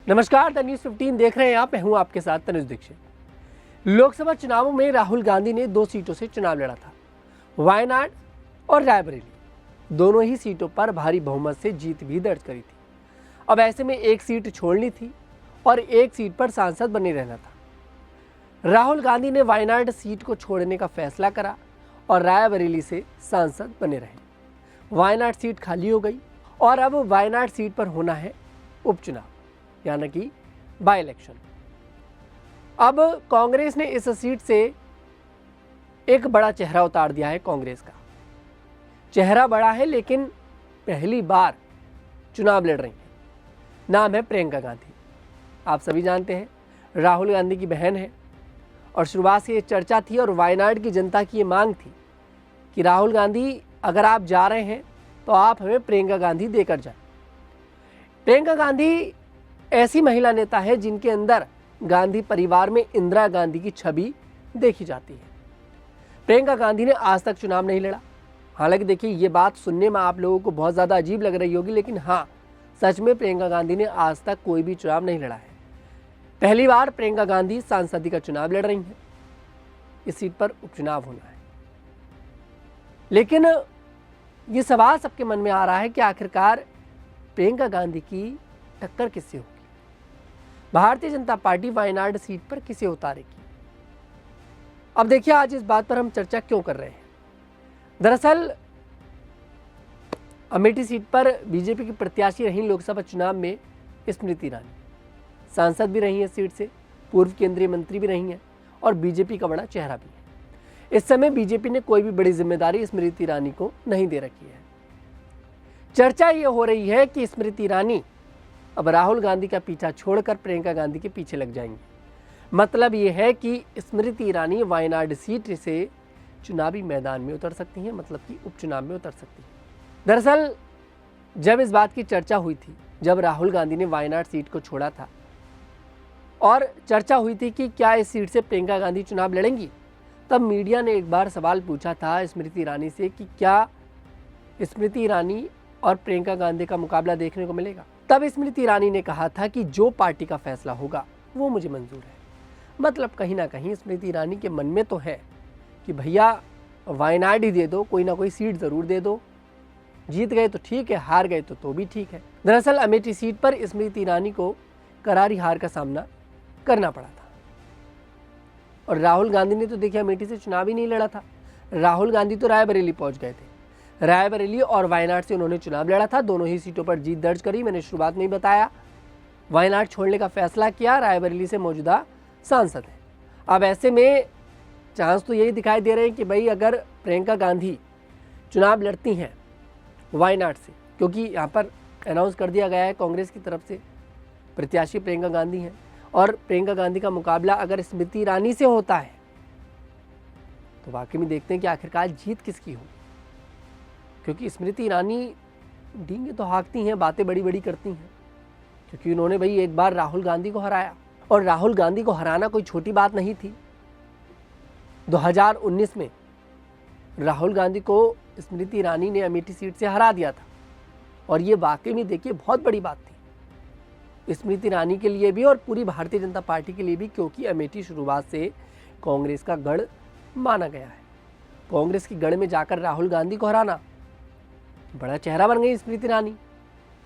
नमस्कार, the news 15 देख रहे हैं आप। मैं हूं आपके साथ तनुज दीक्षित। लोकसभा चुनावों में राहुल गांधी ने 2 सीटों से चुनाव लड़ा था, वायनाड और रायबरेली। दोनों ही सीटों पर भारी बहुमत से जीत भी दर्ज करी थी। अब ऐसे में एक सीट छोड़नी थी और एक सीट पर सांसद बने रहना था। राहुल गांधी ने वायनाड सीट को छोड़ने का फैसला करा और रायबरेली से सांसद बने रहे। वायनाड सीट खाली हो गई और अब वायनाड सीट पर होना है उपचुनाव, यानी कि बाय इलेक्शन। अब कांग्रेस ने इस सीट से एक बड़ा चेहरा उतार दिया है। कांग्रेस का चेहरा बड़ा है, लेकिन पहली बार चुनाव लड़ रही है। नाम है प्रियंका गांधी। आप सभी जानते हैं, राहुल गांधी की बहन है और शुरुआत से ये चर्चा थी और वायनाड की जनता की ये मांग थी कि राहुल गांधी अगर आप जा रहे हैं तो आप हमें प्रियंका गांधी देकर जाएं। प्रियंका गांधी ऐसी महिला नेता है जिनके अंदर गांधी परिवार में इंदिरा गांधी की छवि देखी जाती है। प्रियंका गांधी ने आज तक चुनाव नहीं लड़ा। हालांकि देखिए, ये बात सुनने में आप लोगों को बहुत ज़्यादा अजीब लग रही होगी, लेकिन हाँ, सच में प्रियंका गांधी ने आज तक कोई भी चुनाव नहीं लड़ा है। पहली बार प्रियंका गांधी सांसद का चुनाव लड़ रही हैं। इस सीट पर उपचुनाव होना है, लेकिन ये सवाल सबके मन में आ रहा है कि आखिरकार प्रियंका गांधी की टक्कर किससे होगी? भारतीय जनता पार्टी वायनाड सीट पर किसे उतारेगी? अब देखिए, आज इस बात पर हम चर्चा क्यों कर रहे हैं। दरअसल अमेठी सीट पर बीजेपी की प्रत्याशी रही लोकसभा चुनाव में स्मृति ईरानी। सांसद भी रही है सीट से, पूर्व केंद्रीय मंत्री भी रही हैं और बीजेपी का बड़ा चेहरा भी है। इस समय बीजेपी ने कोई भी बड़ी जिम्मेदारी स्मृति ईरानी को नहीं दे रखी है। चर्चा ये हो रही है कि स्मृति ईरानी अब राहुल गांधी का पीछा छोड़कर प्रियंका गांधी के पीछे लग जाएंगे। मतलब ये है कि स्मृति ईरानी वायनाड सीट से चुनावी मैदान में उतर सकती हैं, मतलब कि उपचुनाव में उतर सकती हैं। दरअसल जब इस बात की चर्चा हुई थी, जब राहुल गांधी ने वायनाड सीट को छोड़ा था और चर्चा हुई थी कि क्या इस सीट से प्रियंका गांधी चुनाव लड़ेंगी, तब मीडिया ने एक बार सवाल पूछा था स्मृति ईरानी से कि क्या स्मृति ईरानी और प्रियंका गांधी का मुकाबला देखने को मिलेगा। तब स्मृति ईरानी ने कहा था कि जो पार्टी का फैसला होगा वो मुझे मंजूर है। मतलब कहीं ना कहीं स्मृति ईरानी के मन में तो है कि भैया वायनाड ही दे दो, कोई ना कोई सीट ज़रूर दे दो। जीत गए तो ठीक है, हार गए तो भी ठीक है। दरअसल अमेठी सीट पर स्मृति ईरानी को करारी हार का सामना करना पड़ा था और राहुल गांधी ने तो देखिए अमेठी से चुनाव ही नहीं लड़ा था। राहुल गांधी तो रायबरेली पहुंच गए थे। रायबरेली और वायनाड से उन्होंने चुनाव लड़ा था। दोनों ही सीटों पर जीत दर्ज करी। मैंने शुरुआत में ही बताया, वायनाड छोड़ने का फैसला किया। रायबरेली से मौजूदा सांसद है। अब ऐसे में चांस तो यही दिखाई दे रहे हैं कि भाई अगर प्रियंका गांधी चुनाव लड़ती हैं वायनाड से, क्योंकि यहाँ पर अनाउंस कर दिया गया है कांग्रेस की तरफ से प्रत्याशी प्रियंका गांधी हैं, और प्रियंका गांधी का मुकाबला अगर स्मृति ईरानी से होता है तो वाकई में देखते हैं कि आखिरकार जीत किसकी होगी। क्योंकि स्मृति ईरानी डींगे तो हाँकती हैं, बातें बड़ी बड़ी करती हैं, क्योंकि उन्होंने भाई एक बार राहुल गांधी को हराया और राहुल गांधी को हराना कोई छोटी बात नहीं थी। 2019 में राहुल गांधी को स्मृति ईरानी ने अमेठी सीट से हरा दिया था और ये वाकई में देखिए बहुत बड़ी बात थी स्मृति ईरानी के लिए भी और पूरी भारतीय जनता पार्टी के लिए भी, क्योंकि अमेठी शुरुआत से कांग्रेस का गढ़ माना गया है। कांग्रेस के गढ़ में जाकर राहुल गांधी को हराना, बड़ा चेहरा बन गई स्मृति ईरानी।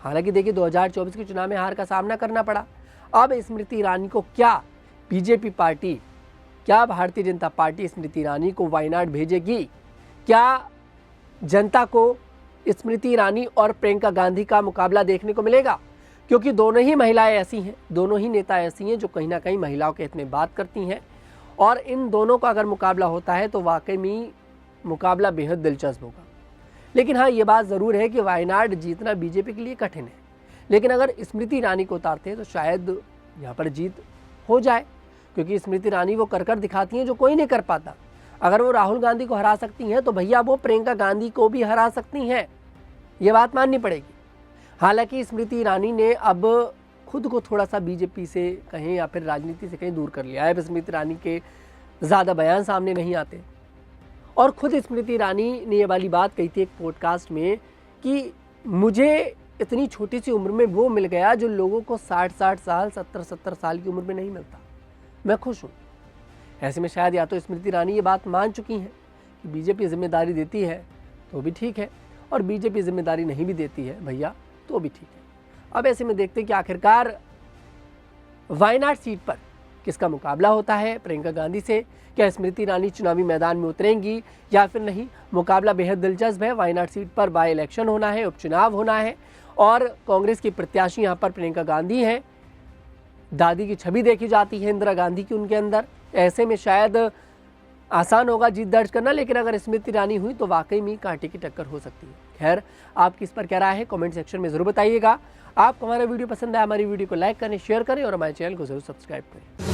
हालांकि देखिए 2024 के चुनाव में हार का सामना करना पड़ा। अब स्मृति ईरानी को क्या बीजेपी पार्टी, क्या भारतीय जनता पार्टी स्मृति ईरानी को वायनाड भेजेगी? क्या जनता को स्मृति ईरानी और प्रियंका गांधी का मुकाबला देखने को मिलेगा? क्योंकि दोनों ही महिलाएं ऐसी हैं, दोनों ही नेता ऐसी हैं जो कहीं ना कहीं महिलाओं के हित में बात करती हैं, और इन दोनों का अगर मुकाबला होता है तो वाकई में मुकाबला बेहद दिलचस्प होगा। लेकिन हाँ, ये बात ज़रूर है कि वायनाड जीतना बीजेपी के लिए कठिन है, लेकिन अगर स्मृति ईरानी को उतारते हैं तो शायद यहाँ पर जीत हो जाए, क्योंकि स्मृति ईरानी वो कर दिखाती हैं जो कोई नहीं कर पाता। अगर वो राहुल गांधी को हरा सकती हैं तो भैया वो प्रियंका गांधी को भी हरा सकती हैं, ये बात माननी पड़ेगी। हालांकि स्मृति ईरानी ने अब खुद को थोड़ा सा बीजेपी से कहें या फिर राजनीति से कहीं दूर कर लिया है। स्मृति ईरानी के ज़्यादा बयान सामने नहीं आते और खुद स्मृति ईरानी ने ये वाली बात कही थी एक पॉडकास्ट में कि मुझे इतनी छोटी सी उम्र में वो मिल गया जो लोगों को 60-60 साल 70-70 साल की उम्र में नहीं मिलता। मैं खुश हूँ। ऐसे में शायद या तो स्मृति ईरानी ये बात मान चुकी हैं कि बीजेपी जिम्मेदारी देती है तो भी ठीक है, और बीजेपी जिम्मेदारी नहीं भी देती है भैया तो भी ठीक है। अब ऐसे में देखते हैं कि आखिरकार वायनाड सीट पर किसका मुकाबला होता है प्रियंका गांधी से। क्या स्मृति ईरानी चुनावी मैदान में उतरेंगी या फिर नहीं? मुकाबला बेहद दिलचस्प है। वायनाड सीट पर बाय इलेक्शन होना है, उपचुनाव होना है, और कांग्रेस की प्रत्याशी यहाँ पर प्रियंका गांधी हैं। दादी की छवि देखी जाती है इंदिरा गांधी की उनके अंदर। ऐसे में शायद आसान होगा जीत दर्ज करना, लेकिन अगर स्मृति ईरानी हुई तो वाकई में कांटे की टक्कर हो सकती है। खैर, आपकी इस पर क्या राय है कमेंट सेक्शन में जरूर बताइएगा। आपको हमारा वीडियो पसंद है, हमारी वीडियो को लाइक करें, शेयर करें और हमारे चैनल को जरूर सब्सक्राइब करें।